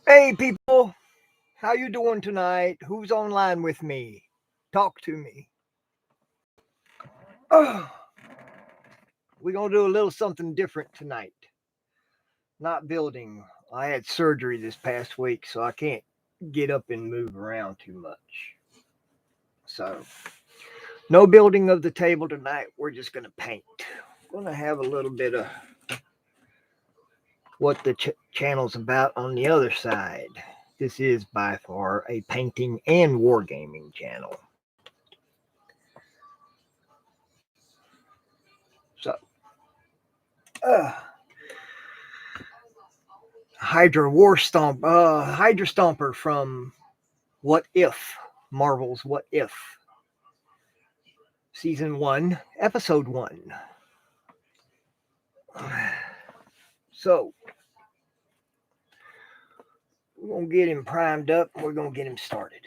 Hey people, how you doing tonight? Who's online with me? Talk to me. Oh, we're gonna do a little something different tonight. Not building. I had surgery this past week, so I can't get up and move around too much. So, no building of the table tonight. We're just gonna paint. Gonna have a little bit of what the channel's about on the other side. This is by far a painting and wargaming channel. So, uh, Hydra Stomper from What If? Marvel's What If? Season 1, Episode 1. So, we're going to get him primed up. We're going to get him started.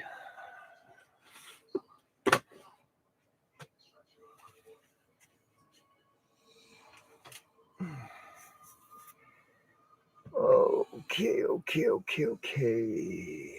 Okay.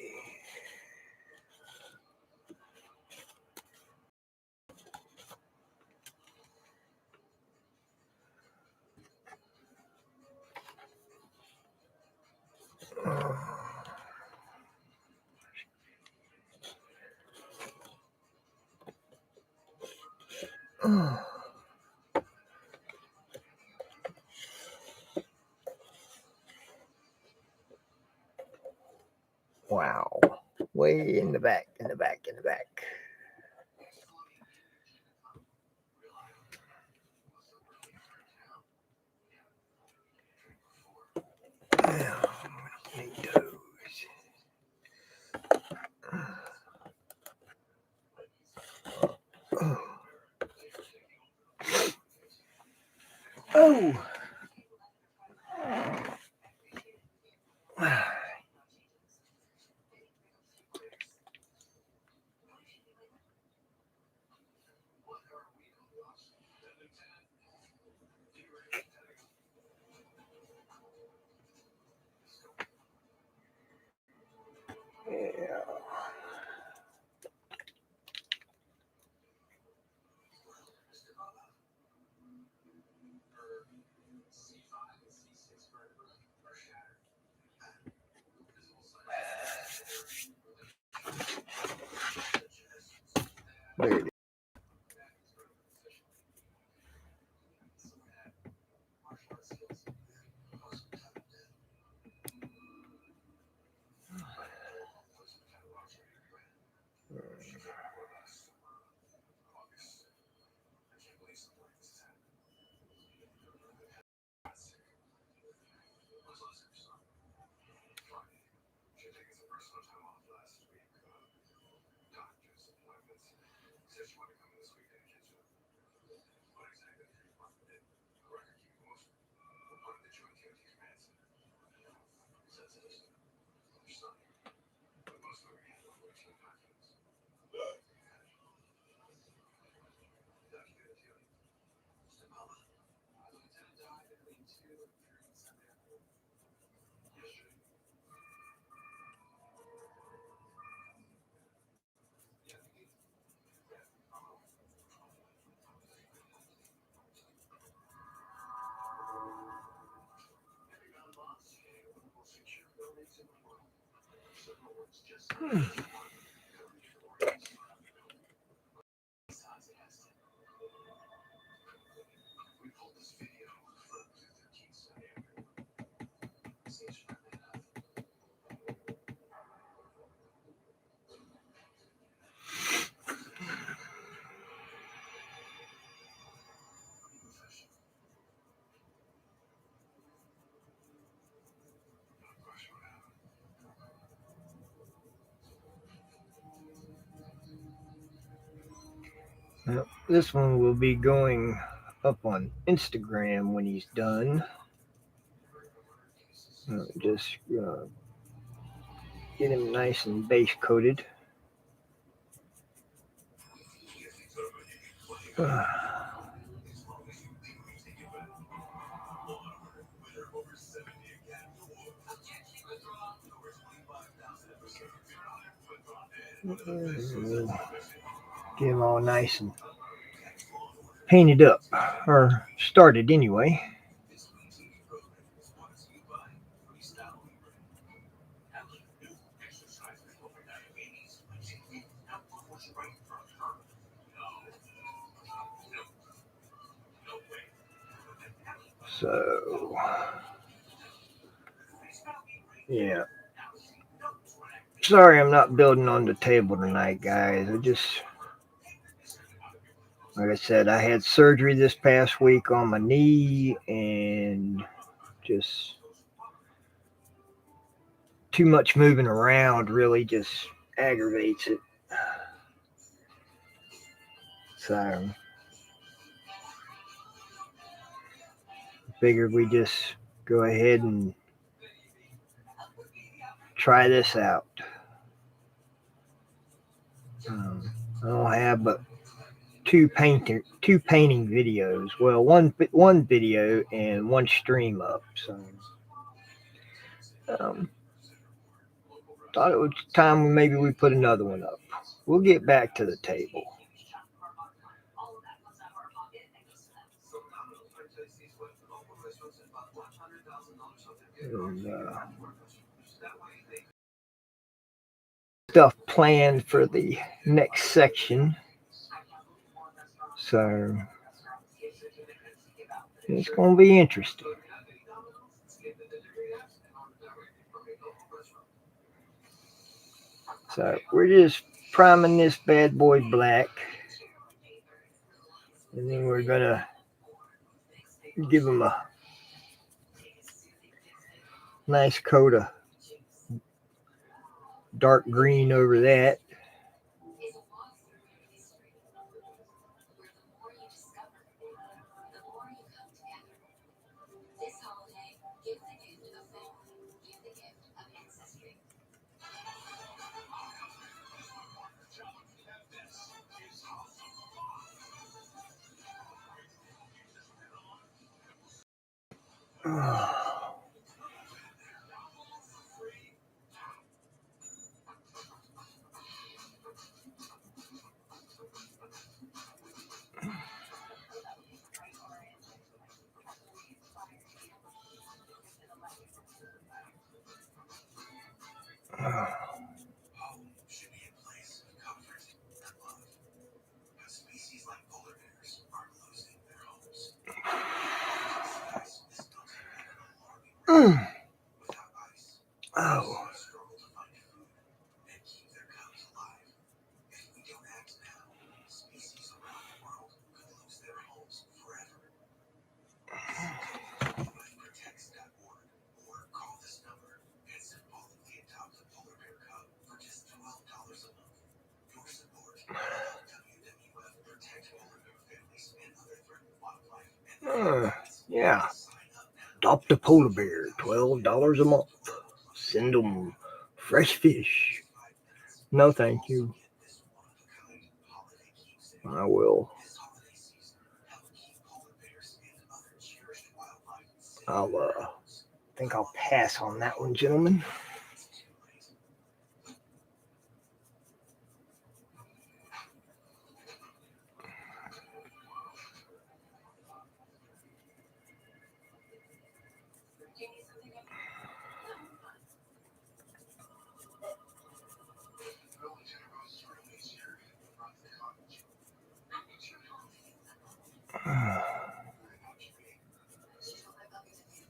Wow. Way in the back. Need those. Oh. Yeah. There it is. This one will be going up on Instagram when he's done. Just get him nice and base coated. We'll get them all nice and painted up, or started anyway. So, yeah. Sorry I'm not building on the table tonight, guys. Like I said, I had surgery this past week on my knee and just too much moving around really just aggravates it. So, figured we just go ahead and try this out. I don't have but two painting videos. Well, one video and one stream up. So thought it was time maybe we put another one up. We'll get back to the table. And, stuff planned for the next section. So it's going to be interesting. So we're just priming this bad boy black. And then we're going to give him a nice coat of dark green over that. Oh. Yeah. Adopt a polar bear, $12 a month. Send them fresh fish. No, thank you. I will. Think I'll pass on that one, gentlemen.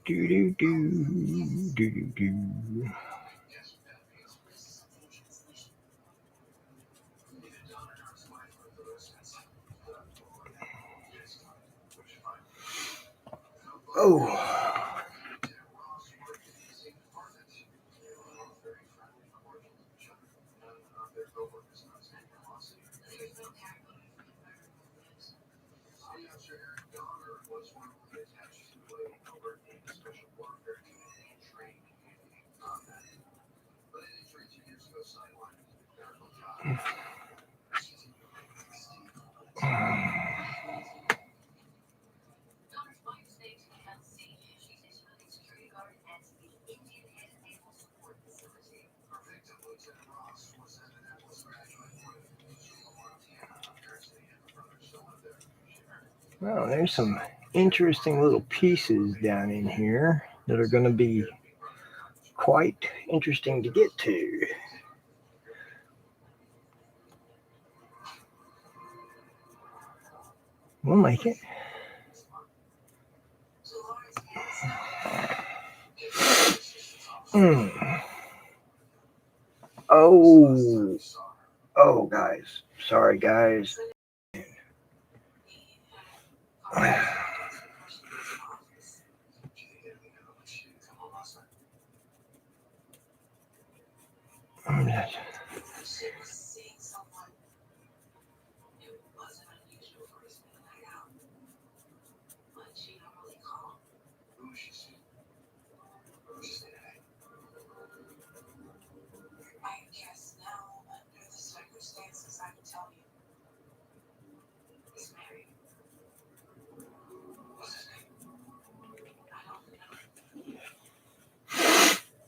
Do do do do do do. Oh. Well, there's some interesting little pieces down in here that are going to be quite interesting to get to. We'll make it. Mm. Oh, guys. Sorry, guys.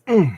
Mm.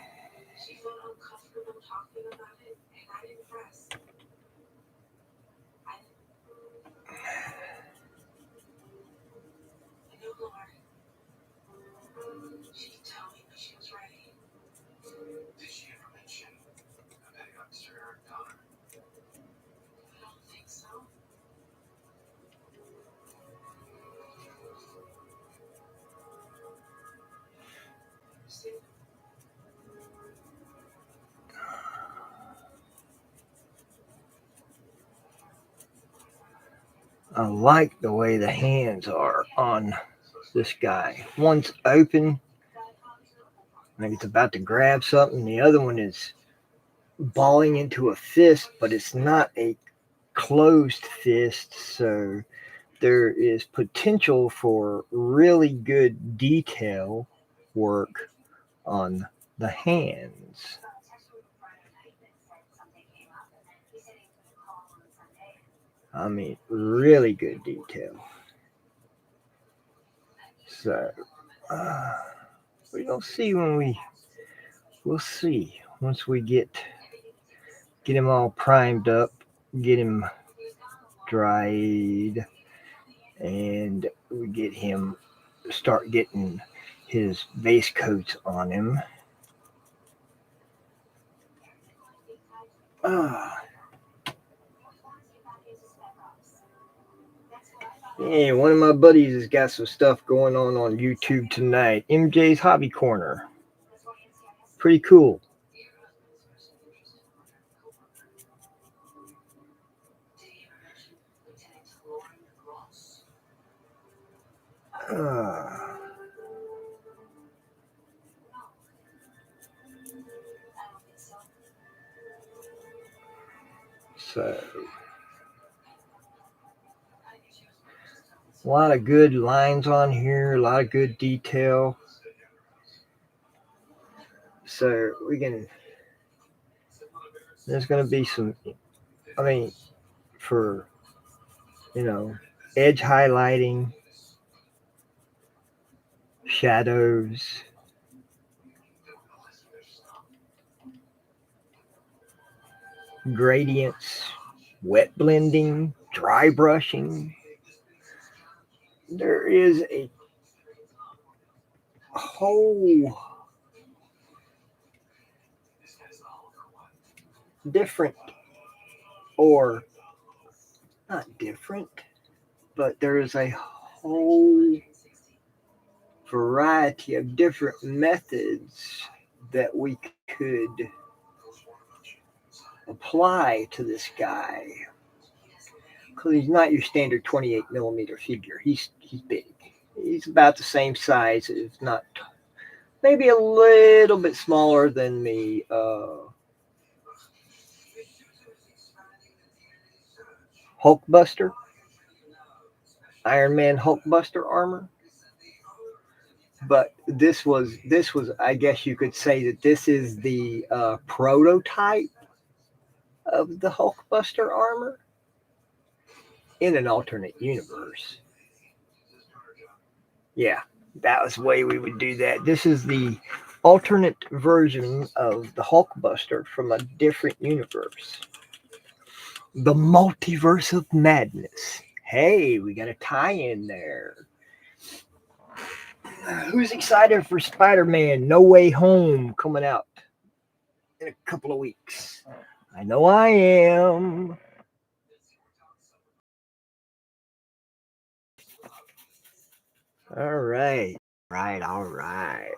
I like the way the hands are on this guy. One's open, like it's about to grab something. The other one is balling into a fist, but it's not a closed fist, so there is potential for really good detail work on the hands. I mean, really good detail. So, uh, we'll see we'll see once we get him all primed up, get him dried, and we get him start getting his base coats on him. Uh, yeah, one of my buddies has got some stuff going on YouTube tonight. MJ's Hobby Corner. Pretty cool. Uh, so, a lot of good lines on here, a lot of good detail. So, there's going to be some, I mean, for, edge highlighting, shadows, gradients, wet blending, dry brushing. There is a whole different, or not different, but there is a whole variety of different methods that we could apply to this guy. Because he's not your standard 28 millimeter figure. He's big. He's about the same size, if not maybe a little bit smaller than the Hulkbuster, Iron Man Hulkbuster armor. But this was, I guess you could say that this is the prototype of the Hulkbuster armor in an alternate universe. Yeah, that was the way we would do that. This is the alternate version of the Hulkbuster from a different universe. The multiverse of madness Hey, we got a tie-in there. Who's excited for Spider-Man No Way Home coming out in a couple of weeks? I know I am. All right. All right.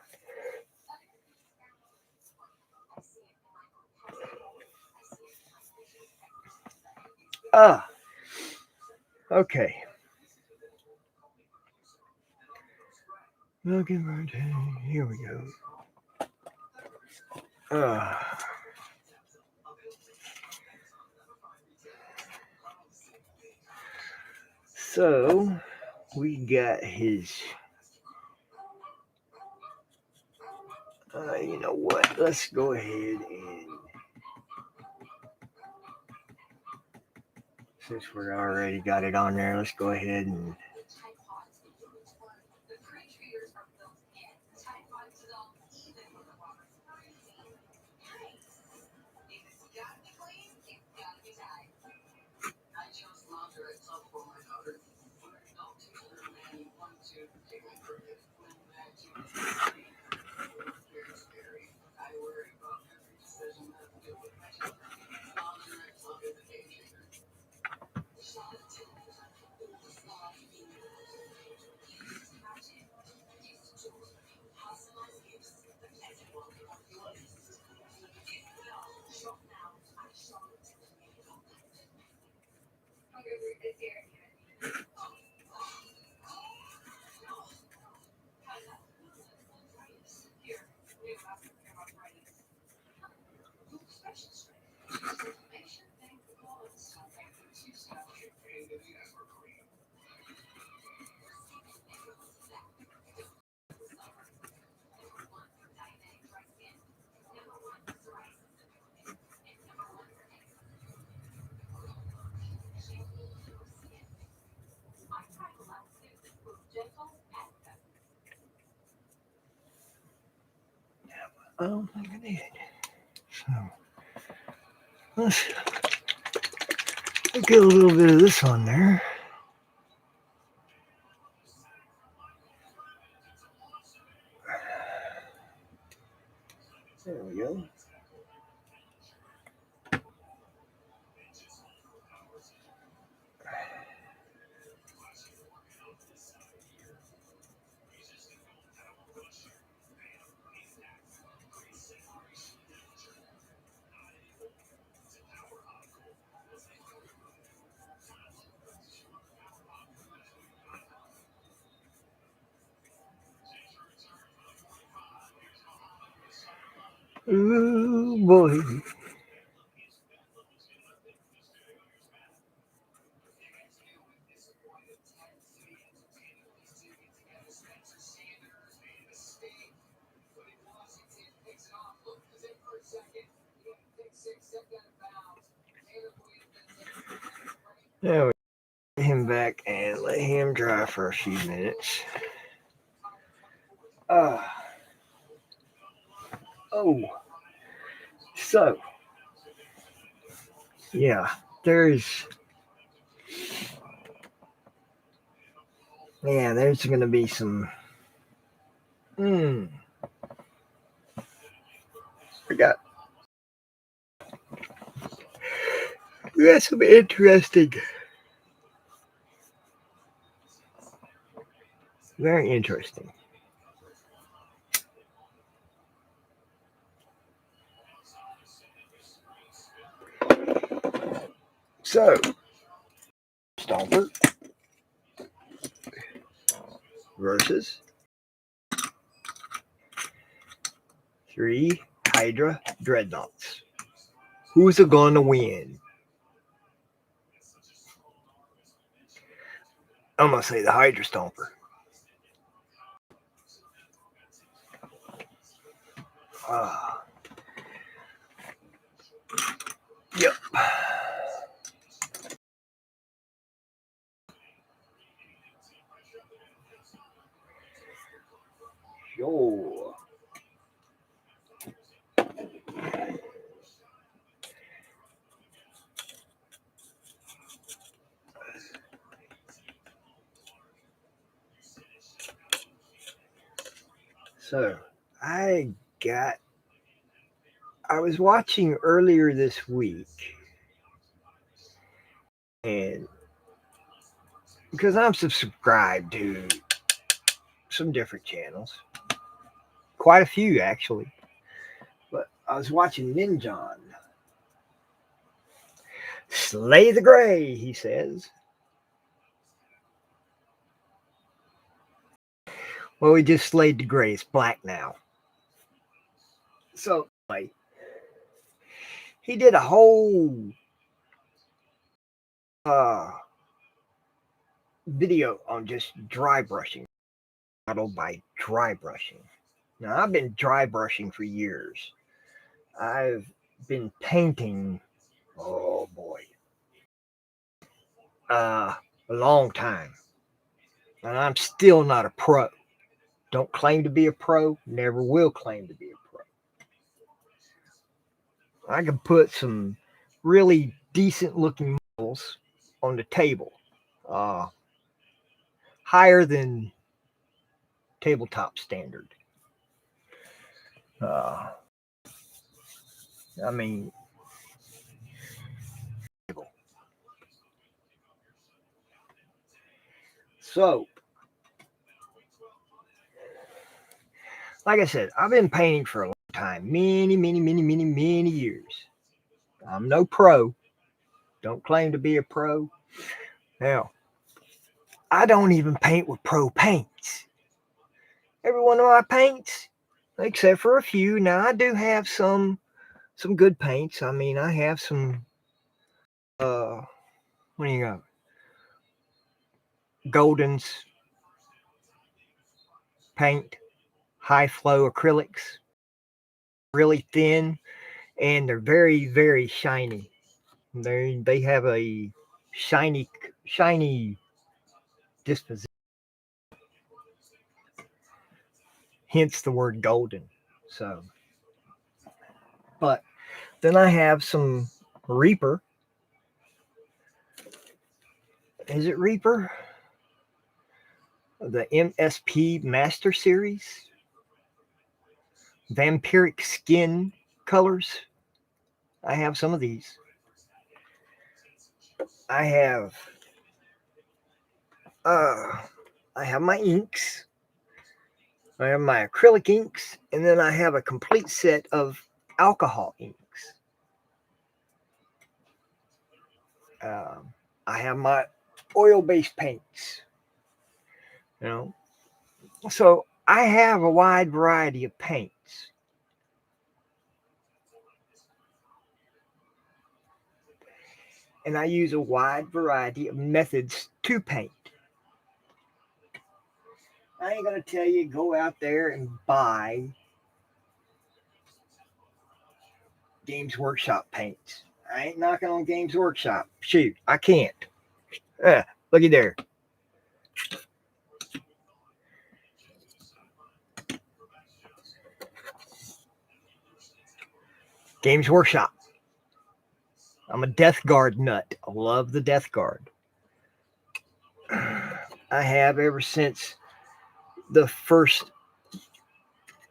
Ah, okay. Okay, here we go. So we got his. You know what? Let's go ahead and since we already got it on there, let's go ahead and. I don't think I did. So let's get a little bit of this on there. There we go. Ooh boy. There we get him back and let him dry for a few minutes. Uh, oh, so yeah, there's there's gonna be some. Forgot. We got some interesting. Very interesting. So, Stomper versus 3 Hydra Dreadnoughts. Who's it gonna win? I'm gonna say the Hydra Stomper. Uh, yep. Sure. So I was watching earlier this week, and because I'm subscribed to some different channels, quite a few actually, but I was watching Ninjon. Slay the Gray, he says. Well, we just slayed the Gray. It's black now. So, like, he did a whole video on just dry brushing, modeled by dry brushing. Now, I've been dry brushing for years. I've been painting, oh boy, a long time. And I'm still not a pro. Don't claim to be a pro, never will claim to be a pro. I can put some really decent looking models on the table, higher than tabletop standard. I mean, so like I said, I've been painting for a long time, many years. I'm no pro. Don't claim to be a pro. Now, I don't even paint with pro paints. Every one of my paints, except for a few. Now I do have some good paints. I mean, I have some what do you got? Golden's paint, high flow acrylics, really thin, and they're very shiny. They have a shiny disposition. Hence the word golden. So, but then I have some Reaper. Is it Reaper? The MSP Master Series. Vampiric skin colors. I have some of these. I have my inks. I have my acrylic inks, and then I have a complete set of alcohol inks. I have my oil-based paints. You know, so I have a wide variety of paints. And I use a wide variety of methods to paint. I ain't going to tell you go out there and buy Games Workshop paints. I ain't knocking on Games Workshop. Shoot, I can't. Looky there. Games Workshop. I'm a Death Guard nut. I love the Death Guard. I have ever since the first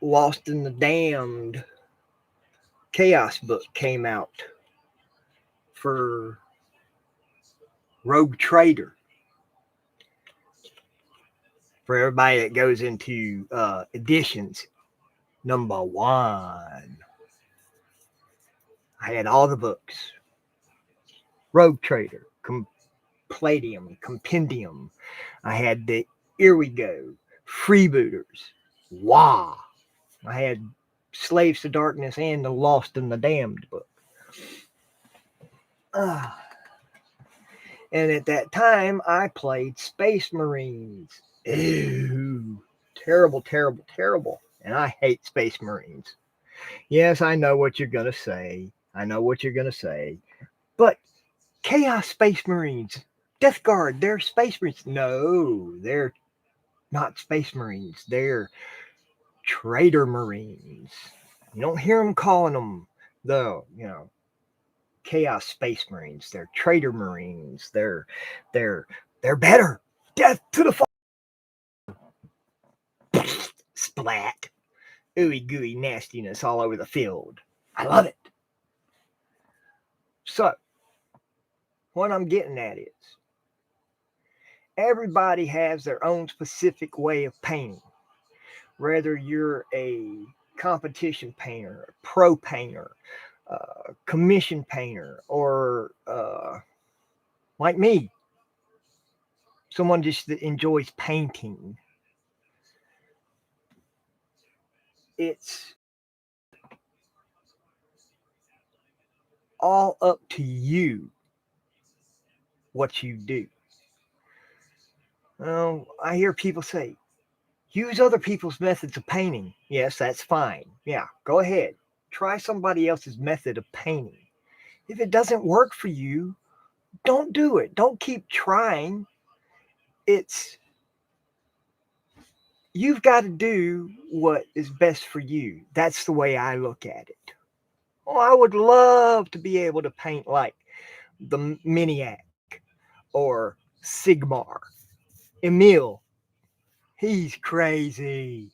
Lost in the Damned Chaos book came out for Rogue Trader. For everybody that goes into editions, number 1. I had all the books. Rogue Trader, Palladium, Compendium. I had the Here We Go, Freebooters, Wah. I had Slaves to Darkness and the Lost and the Damned book. And at that time, I played Space Marines. Ew, terrible. And I hate Space Marines. Yes, I know what you're going to say. But Chaos Space Marines, Death Guard, they're Space Marines. No, they're not Space Marines. They're Trader Marines. You don't hear them calling them Chaos Space Marines. They're Trader Marines. They're better. Death to the fall. Splat. ooey gooey nastiness all over the field. I love it. So, what I'm getting at is everybody has their own specific way of painting. Whether you're a competition painter, a pro painter, commission painter, or like me, someone just that enjoys painting. It's all up to you what you do. I hear people say, use other people's methods of painting. Yes, that's fine. Yeah, go ahead. Try somebody else's method of painting. If it doesn't work for you, don't do it. Don't keep trying. You've got to do what is best for you. That's the way I look at it. Oh, I would love to be able to paint like the Miniac or Sigmar. Emil, he's crazy.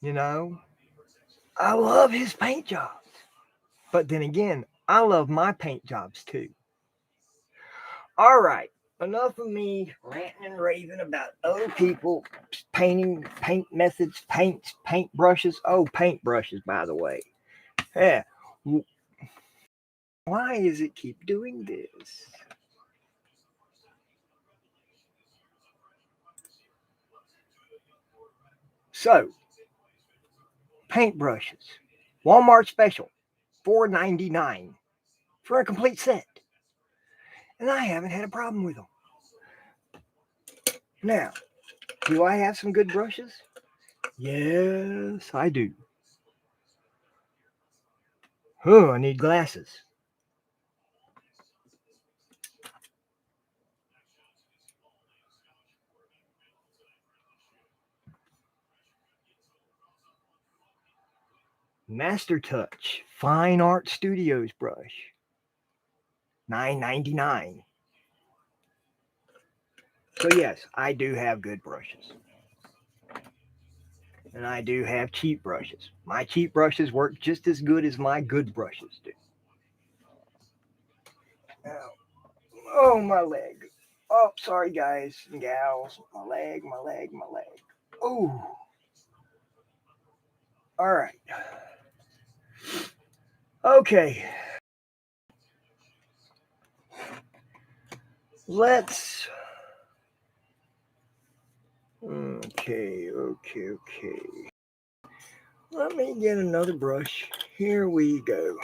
You know, I love his paint jobs. But then again, I love my paint jobs too. All right, enough of me ranting and raving about other people painting, paint methods, paints, paint brushes. Oh, paint brushes, by the way. Yeah. Why does it keep doing this? So, paintbrushes. Walmart special, $4.99 for a complete set. And I haven't had a problem with them. Now, do I have some good brushes? Yes, I do. Oh, I need glasses. Master Touch Fine Art Studios brush, $9.99. So yes, I do have good brushes. And I do have cheap brushes. My cheap brushes work just as good as my good brushes do. Now, oh, my leg. Oh, sorry, guys and gals. My leg, my leg, my leg. Oh, all right. Okay. Let's. Okay. Let me get another brush. Here we go.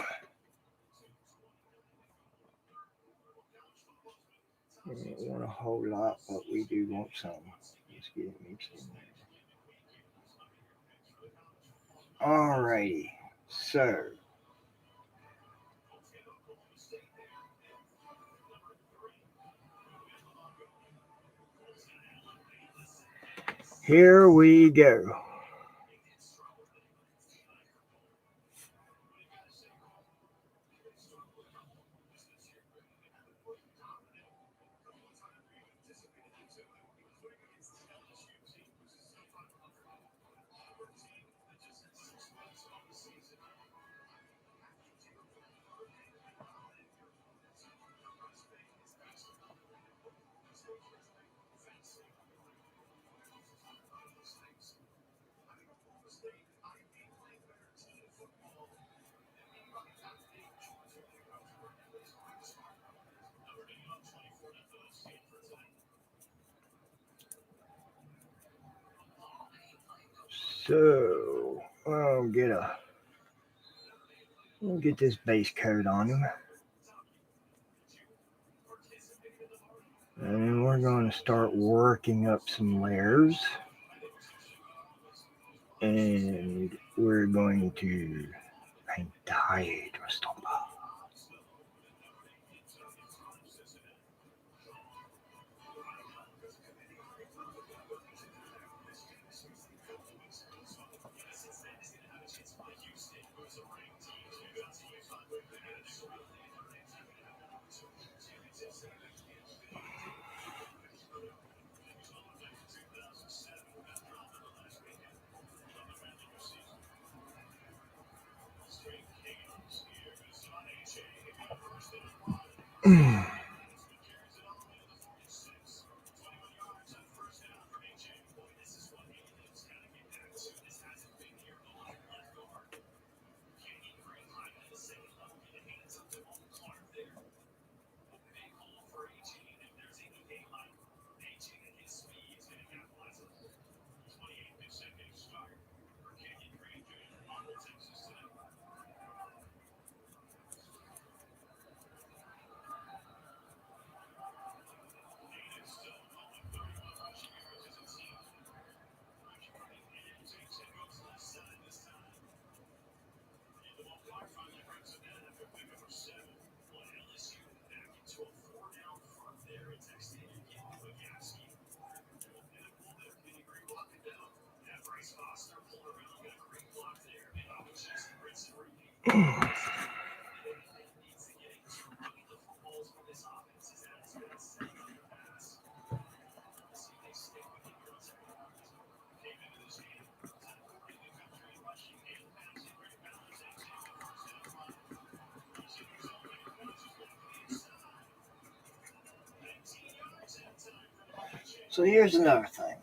We don't want a whole lot, but we do want some. Let's get it mixed in there. Alrighty. So, here we go. So, we'll get this base coat on him. And we're going to start working up some layers. And we're going to paint the Hydra Stomper. So here's another thing.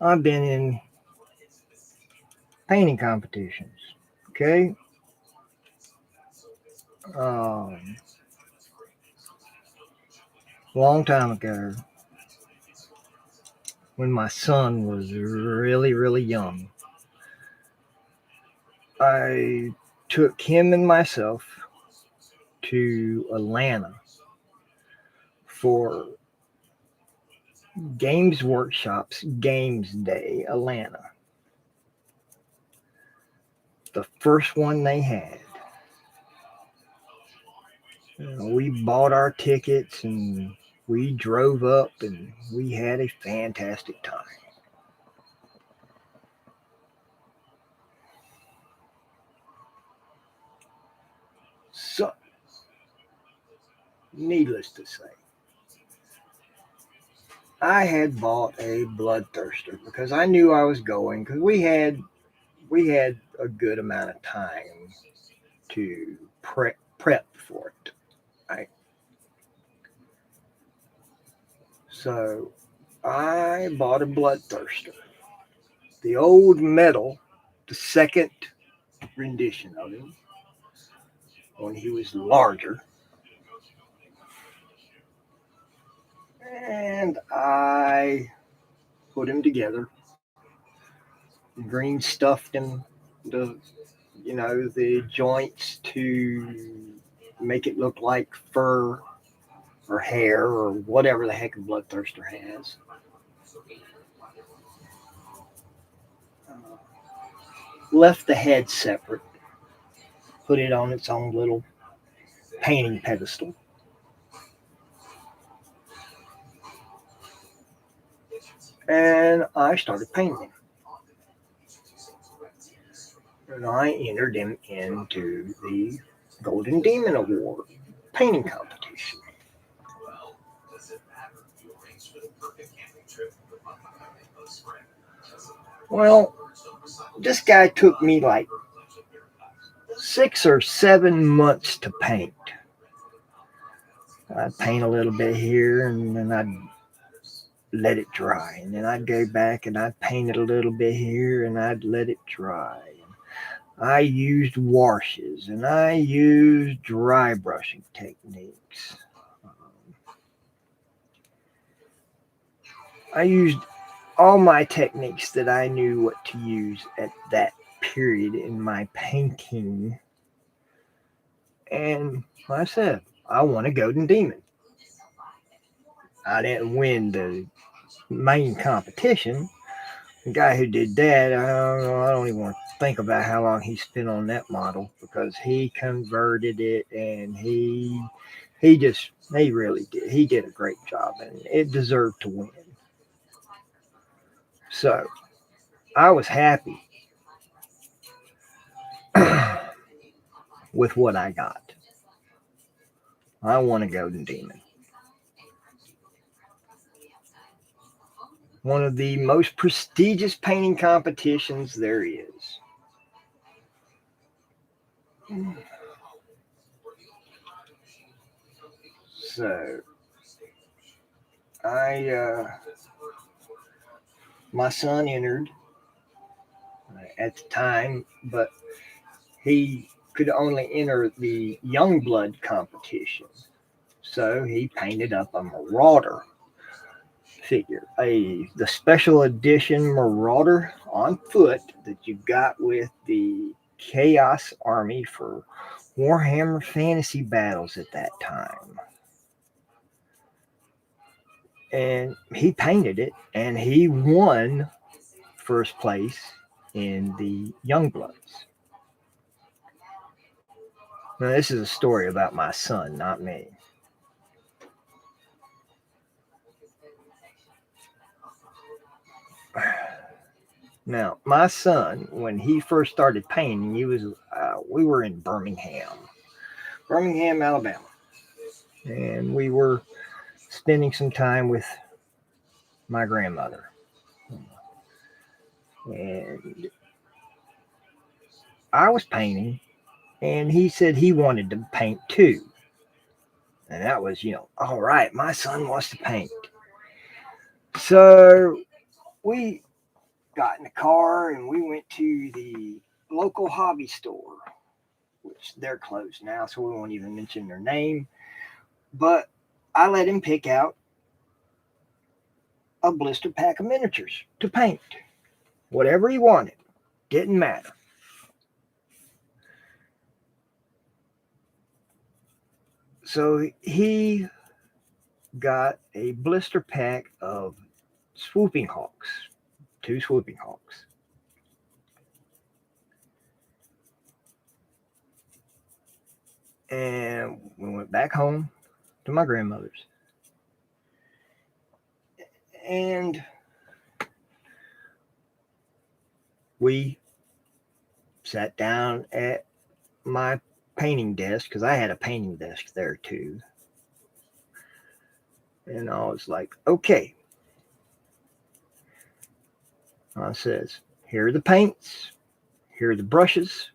I've been in painting competitions. Okay. Um, long time ago, when my son was really, really young, I took him and myself to Atlanta for Games Workshop's Games Day, Atlanta. The first one they had. We bought our tickets and we drove up and we had a fantastic time. So, needless to say, I had bought a bloodthirster because I knew I was going because we had a good amount of time to prep for it. Right. So I bought a bloodthirster. The old metal, the second rendition of him, when he was larger. And I put him together. Green stuffed him, the the joints to make it look like fur or hair or whatever the heck a bloodthirster has. Left the head separate, put it on its own little painting pedestal. And I started painting. And I entered him into the Golden Demon Award painting competition. Well, this guy took me like 6 or 7 months to paint. I'd paint a little bit here and then I'd let it dry. And then I'd go back and I'd paint it a little bit here and I'd let it dry. I used washes and I used dry brushing techniques. I used all my techniques that I knew what to use at that period in my painting. And like I said, I won a Golden Demon. I didn't win the main competition. The guy who did that, I don't even want to think about how long he spent on that model because he converted it and he really did. He did a great job and it deserved to win. So I was happy with what I got. I won a Golden Demon. One of the most prestigious painting competitions there is. So my son entered at the time, but he could only enter the young blood competition. So he painted up a Marauder figure, the special edition Marauder on foot that you got with the Chaos Army for Warhammer Fantasy Battles at that time. And he painted it, and he won first place in the Youngbloods. Now, this is a story about my son, not me. Now, my son, when he first started painting, we were in Birmingham, Alabama, and we were spending some time with my grandmother. And I was painting, and he said he wanted to paint too. And that was, all right, my son wants to paint. So we got in the car and we went to the local hobby store, which they're closed now, so we won't even mention their name. But I let him pick out a blister pack of miniatures to paint. Whatever he wanted, didn't matter. So he got a blister pack of swooping hawks, 2 swooping hawks. And we went back home to my grandmother's. And we sat down at my painting desk, because I had a painting desk there too. And I was like, okay. I says, here are the paints, here are the brushes,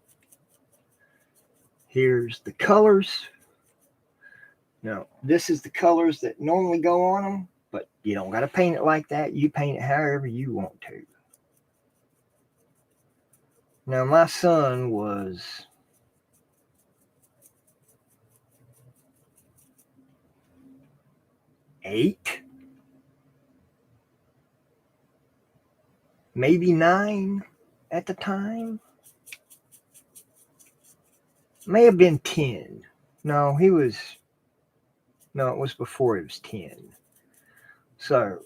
here's the colors. Now, this is the colors that normally go on them, but you don't got to paint it like that. You paint it however you want to. Now, my son was 8, maybe 9 at the time. May have been 10. No, it was before he was 10. So,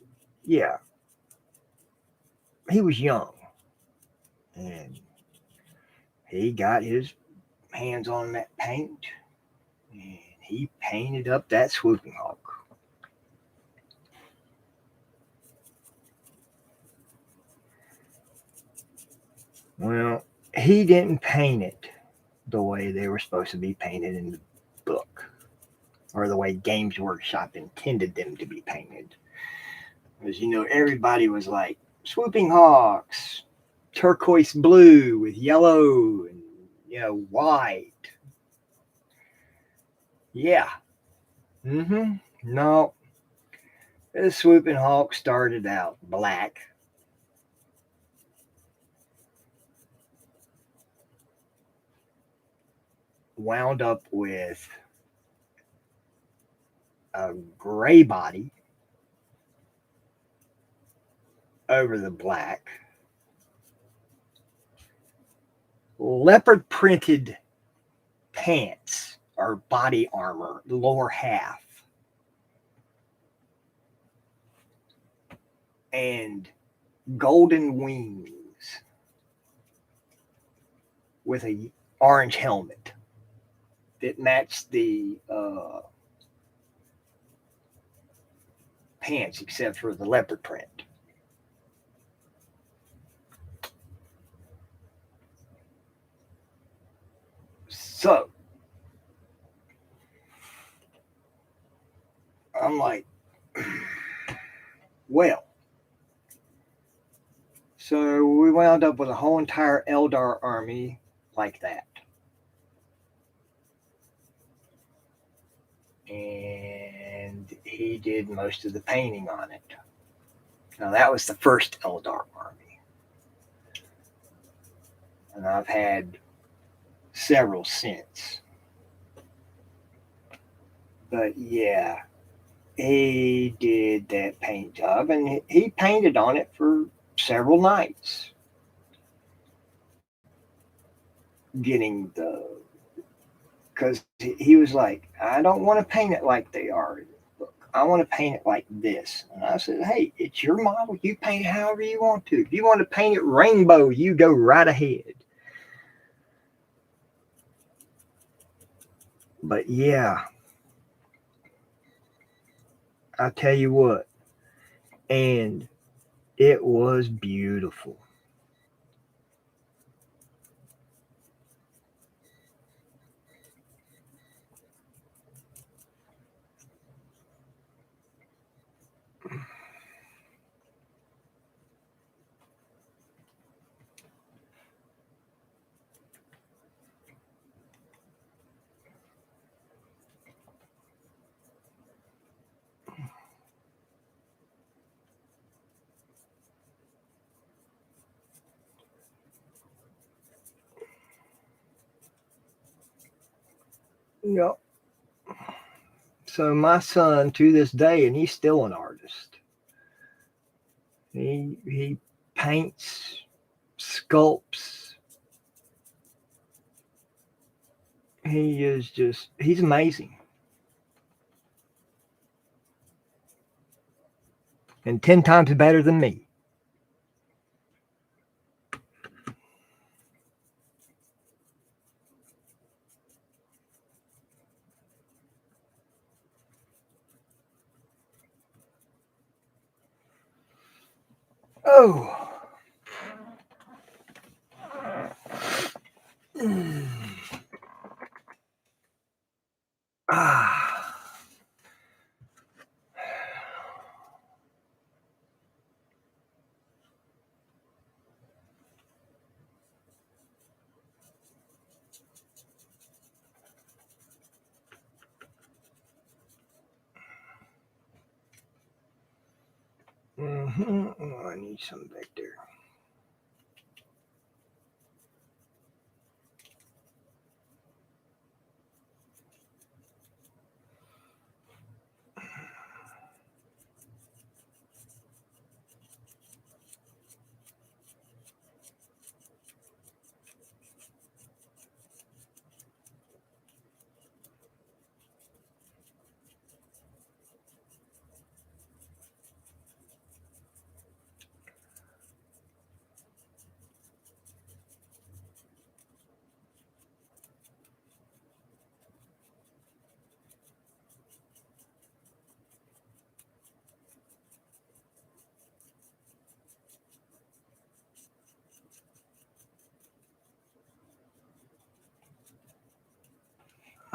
yeah, he was young. And he got his hands on that paint, and he painted up that swooping hawk. Well, he didn't paint it the way they were supposed to be painted in the book, or the way Games Workshop intended them to be painted. Because, everybody was like, swooping hawks, turquoise blue with yellow and, white. Yeah. No. The swooping hawk started out black. Wound up with a gray body over the black, leopard printed pants or body armor, the lower half, and golden wings with a orange helmet that matched the pants except for the leopard print. So I'm like, well, so we wound up with a whole entire Eldar army like that. and he did most of the painting on it. Now that was the first Eldar army, and I've had several since. But yeah, he did that paint job, and he painted on it for several nights, getting the because he was like, I don't want to paint it like they are in the book. I want to paint it like this. And I said, hey, it's your model. You paint it however you want to. If you want to paint it rainbow, you go right ahead. But yeah, I tell you what, and it was beautiful. Yep. So my son to this day, and he's still an artist. He paints, sculpts. He's amazing. And 10 times better than me. Oh. Ah. Oh, I need some back there.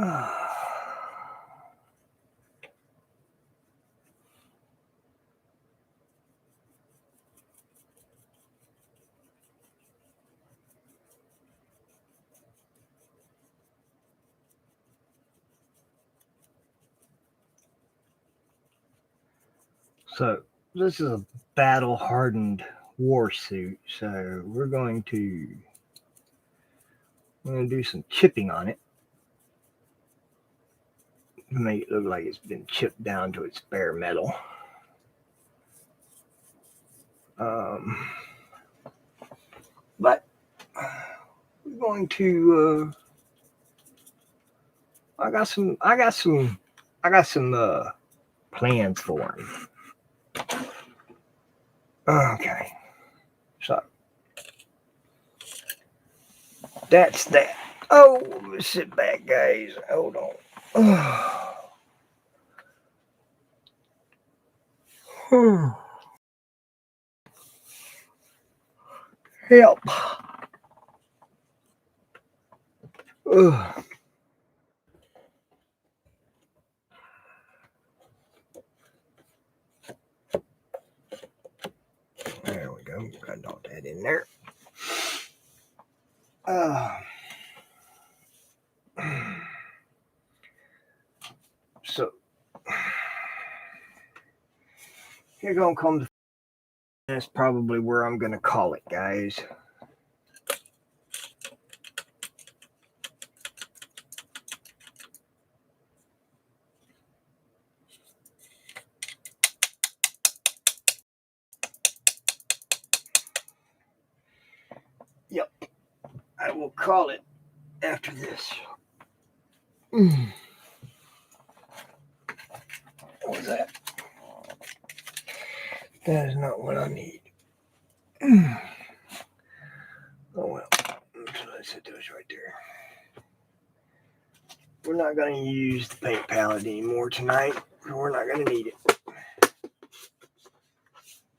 Ah. So this is a battle hardened war suit. So we're going to do some chipping on it to make it look like it's been chipped down to its bare metal. Um, but we're going to. I got some plans for him. Okay, so that's that. Oh, let's sit back, guys. Hold on. Help. Ugh. There we go. Got all that in there. Uh, So here gonna come the. That's probably where I'm gonna call it, guys. Yep, I will call it after this. What was that? That is not what I need. Oh well, let's set those right there. We're not going to use the paint palette anymore tonight. We're not going to need it.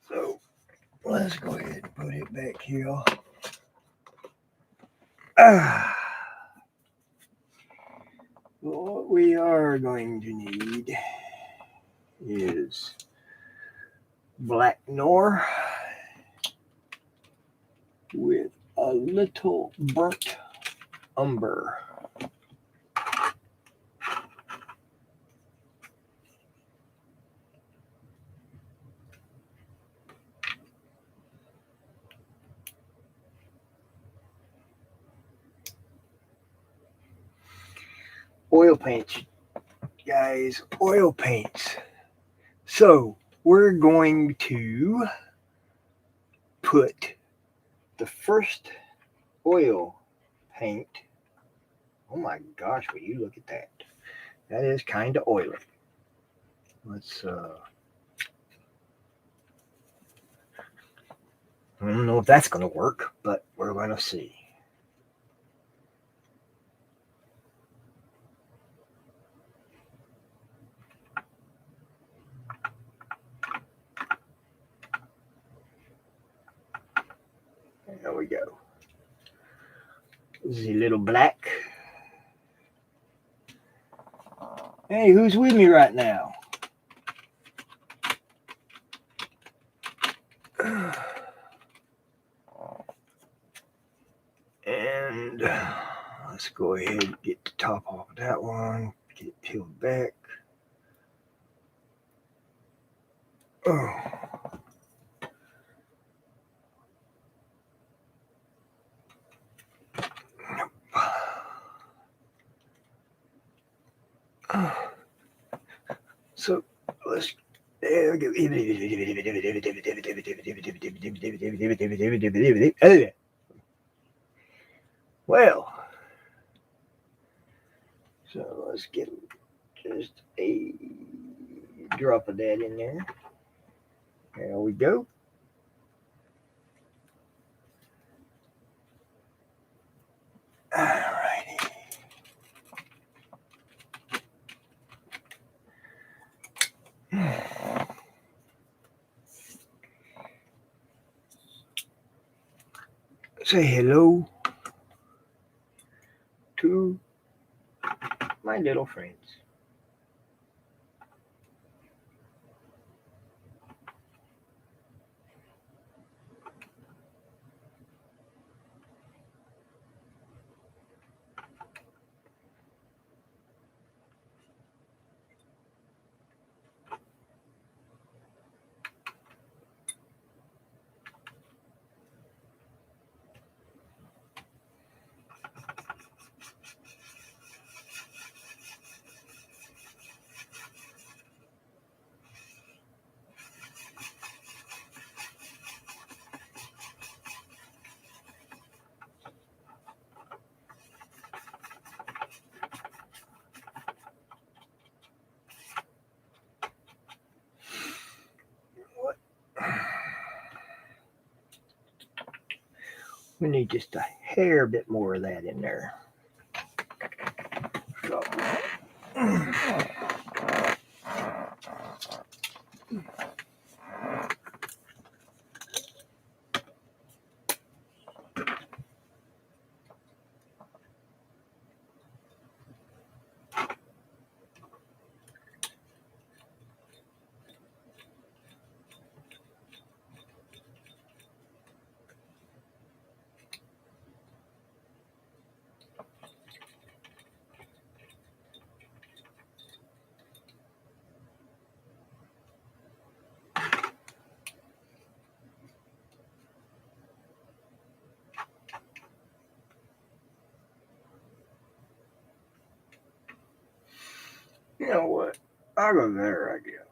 So let's go ahead and put it back here. What we are going to need is black nor with a little burnt umber. Oil paints, guys, oil paints. So we're going to put the first oil paint. Oh my gosh, will you look at that? That is kind of oily. Let's I don't know if that's going to work, but we're going to see. There we go. The little black. Hey, who's with me right now? And let's go ahead and get the top off of that one. Get it peeled back. Oh. So let's there we go. Well, so let's get just a drop of that in there. There we go. Alrighty. Say hello to my little friends. We need just a hair bit more of that in there. So. You know what? I'll go there, I guess.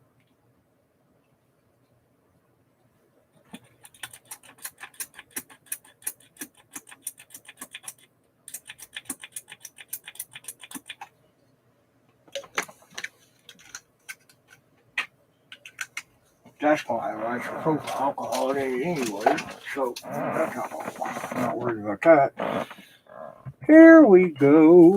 That's why I like the profile alcohol in it anyway. So that's I'm not worried about that. Here we go.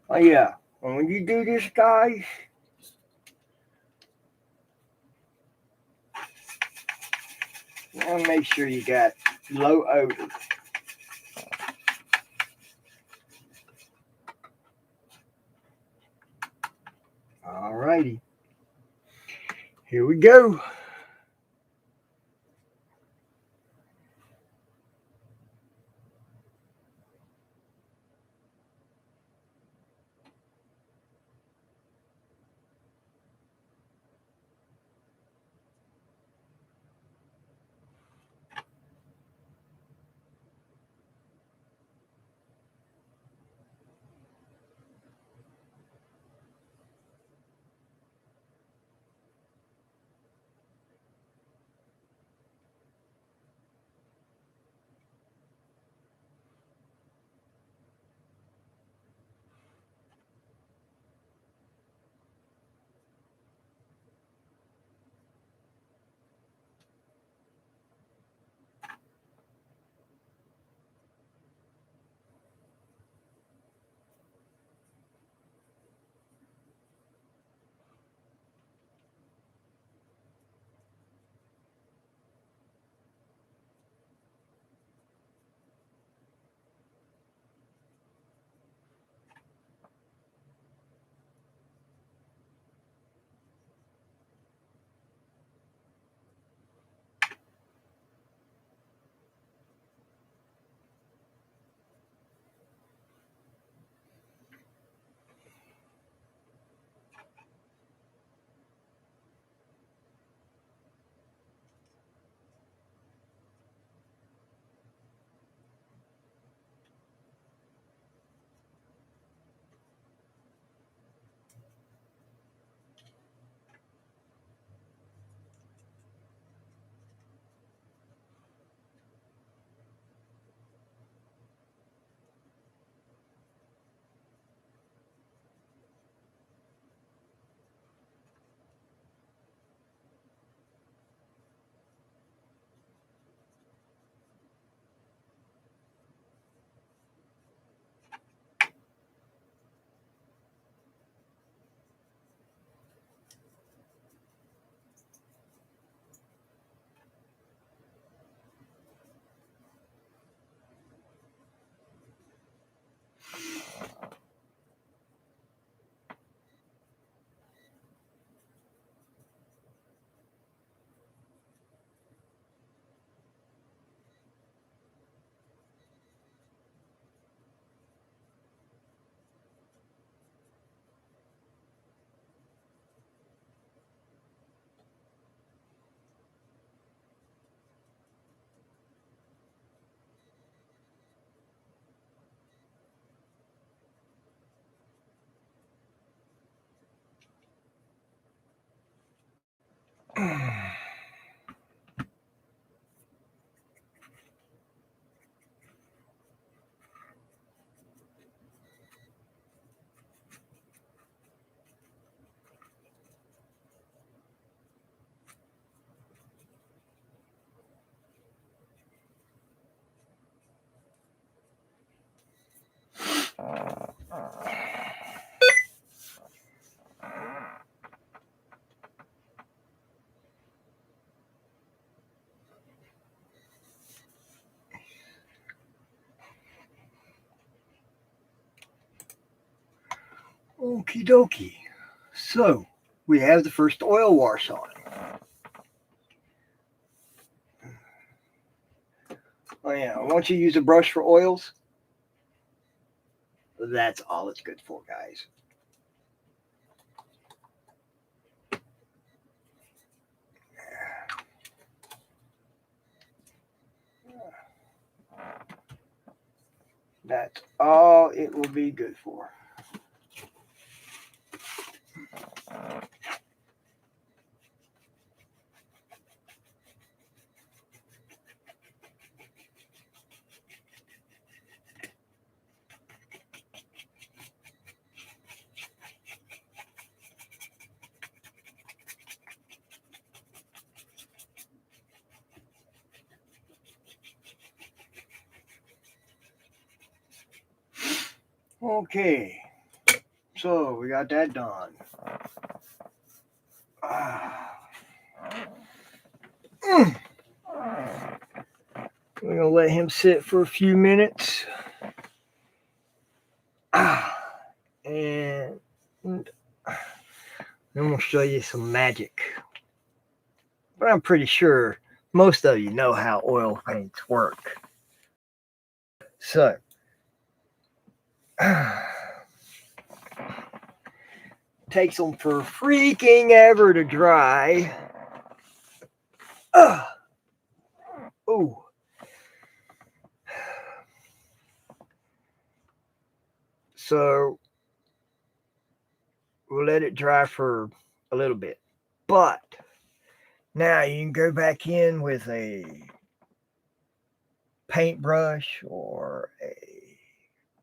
Oh yeah. And when you do this, guys, you want to make sure you got low odor. Alrighty. Here we go. Okie dokie. So we have the first oil wash on. Oh yeah, I want you to use a brush for oils. That's all it's good for, guys. That's all it will be good for. Okay, so we got that done. We're gonna let him sit for a few minutes. And then we'll show you some magic. But I'm pretty sure most of you know how oil paints work. So, takes them for freaking ever to dry. Ooh. So, we'll let it dry for a little bit. But now you can go back in with a paintbrush or a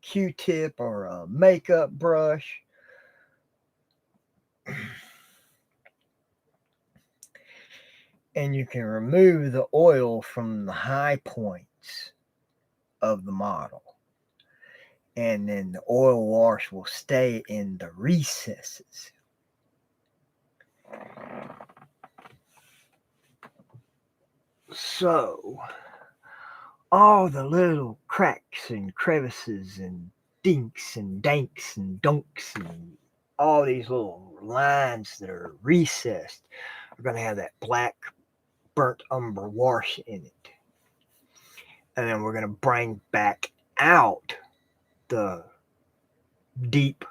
Q-tip or a makeup brush. And you can remove the oil from the high points of the model. And then the oil wash will stay in the recesses. So, all the little cracks and crevices and dinks and danks and dunks and all these little lines that are recessed are going to have that black burnt umber wash in it. And then we're going to bring back out the deep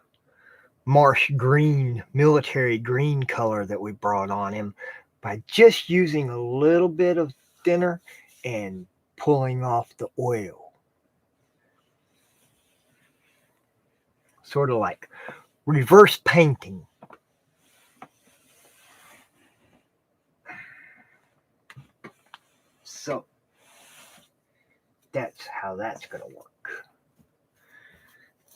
marsh green, military green color that we brought on him by just using a little bit of thinner and pulling off the oil. Sort of like reverse painting. So that's how that's going to work.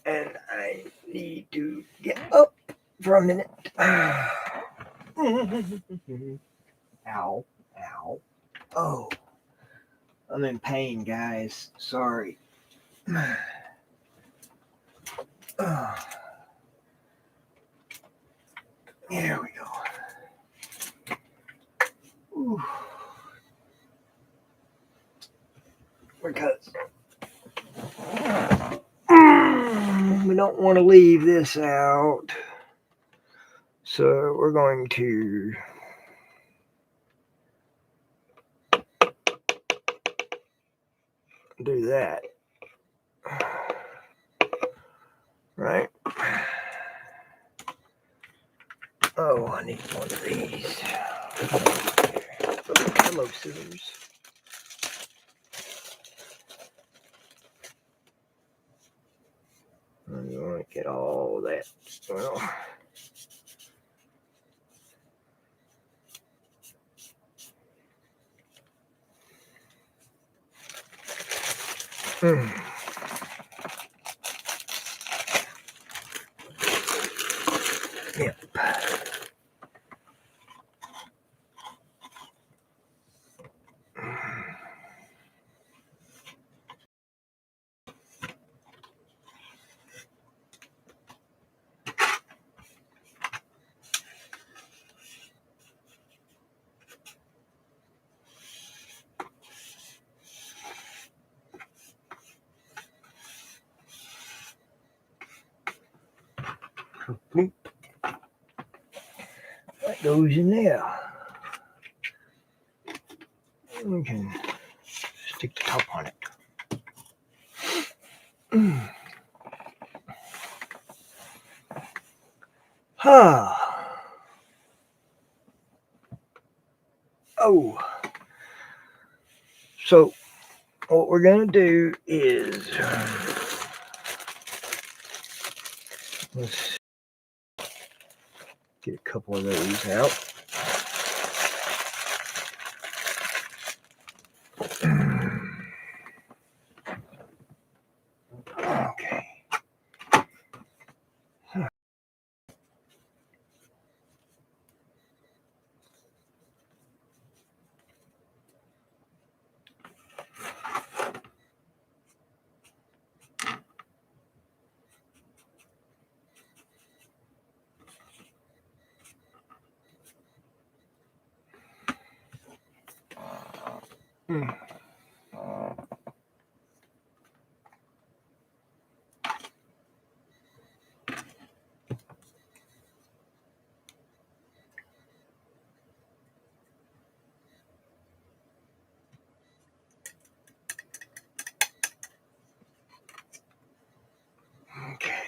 And I need to get up for a minute. Ow, ow. Oh, I'm in pain, guys. Sorry. There we go. Ooh. Because we don't want to leave this out. So we're going to do that. Right? Oh, I need one of these. Hello, scissors. You want to get all that. Well, Yep. That goes in there. We can stick the top on it. Oh, so what we're going to do is let's get a couple of those out. Okay. Hmm. Okay.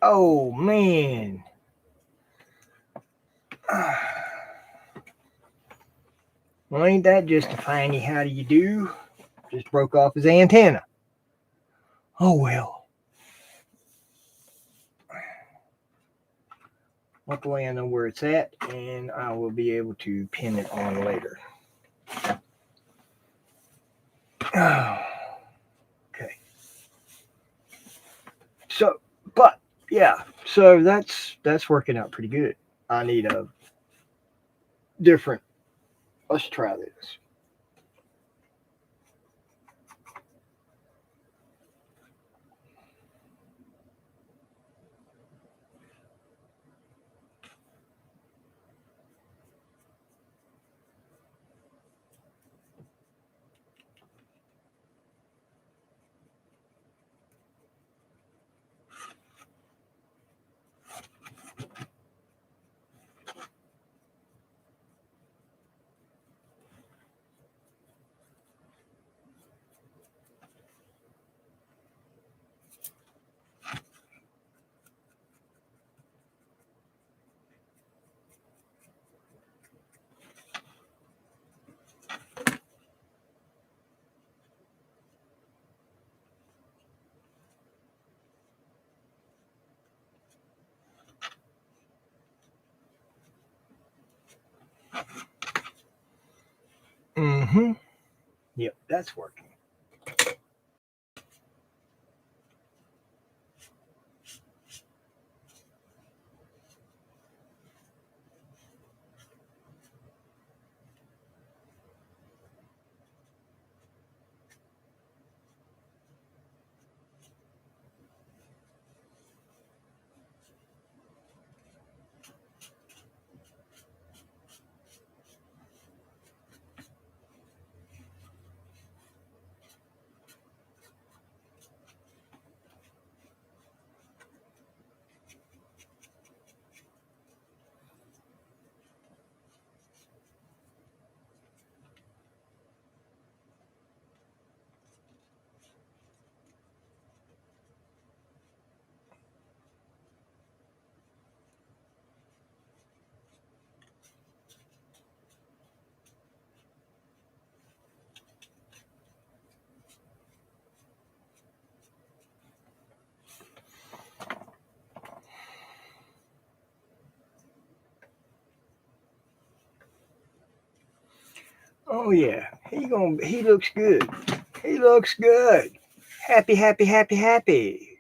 Oh man. Well, ain't that just a finey how do you do? Just broke off his antenna. Oh well. Luckily I know where it's at and I will be able to pin it on later. Okay. So, but yeah, so that's working out pretty good. I need a different. Let's try this. Mm-hmm. Yep, that's working. Oh yeah, he looks good. He looks good. Happy, happy, happy, happy.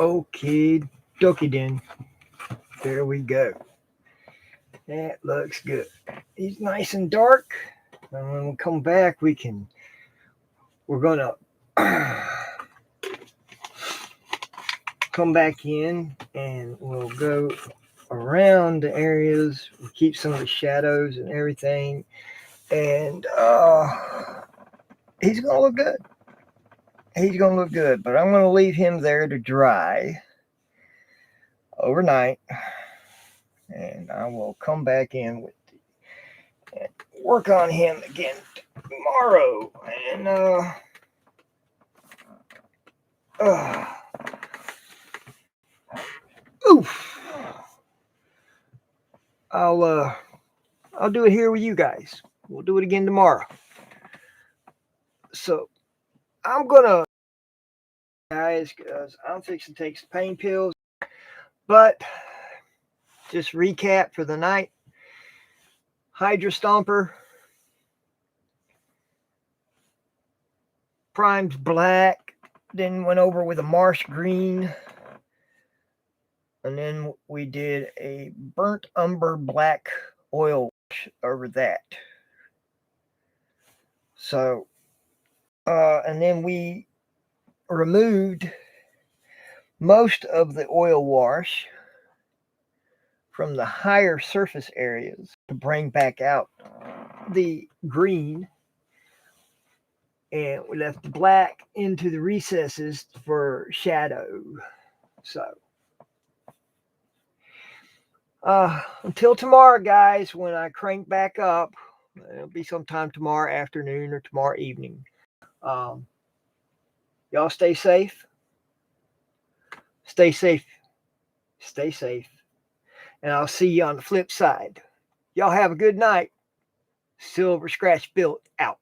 Okay, dokie then. There we go. That looks good. He's nice and dark. And when we come back, we're gonna come back in and we'll go around the areas. We'll keep some of the shadows and everything. And he's gonna look good. He's gonna look good, but I'm gonna leave him there to dry overnight. And I will come back in and work on him again tomorrow. And oof. I'll do it here with you guys. We'll do it again tomorrow. So I'm gonna, guys, because I'm fixing to take some pain pills. But just recap for the night: Hydra Stomper, primed black, then went over with a marsh green, and then we did a burnt umber black oil wash over that. So, and then we removed most of the oil wash from the higher surface areas to bring back out the green, and we left the black into the recesses for shadow. So until tomorrow, guys, when I crank back up, it'll be sometime tomorrow afternoon or tomorrow evening. Y'all stay safe. Stay safe. Stay safe. And I'll see you on the flip side. Y'all have a good night. Silver Scratch Built out.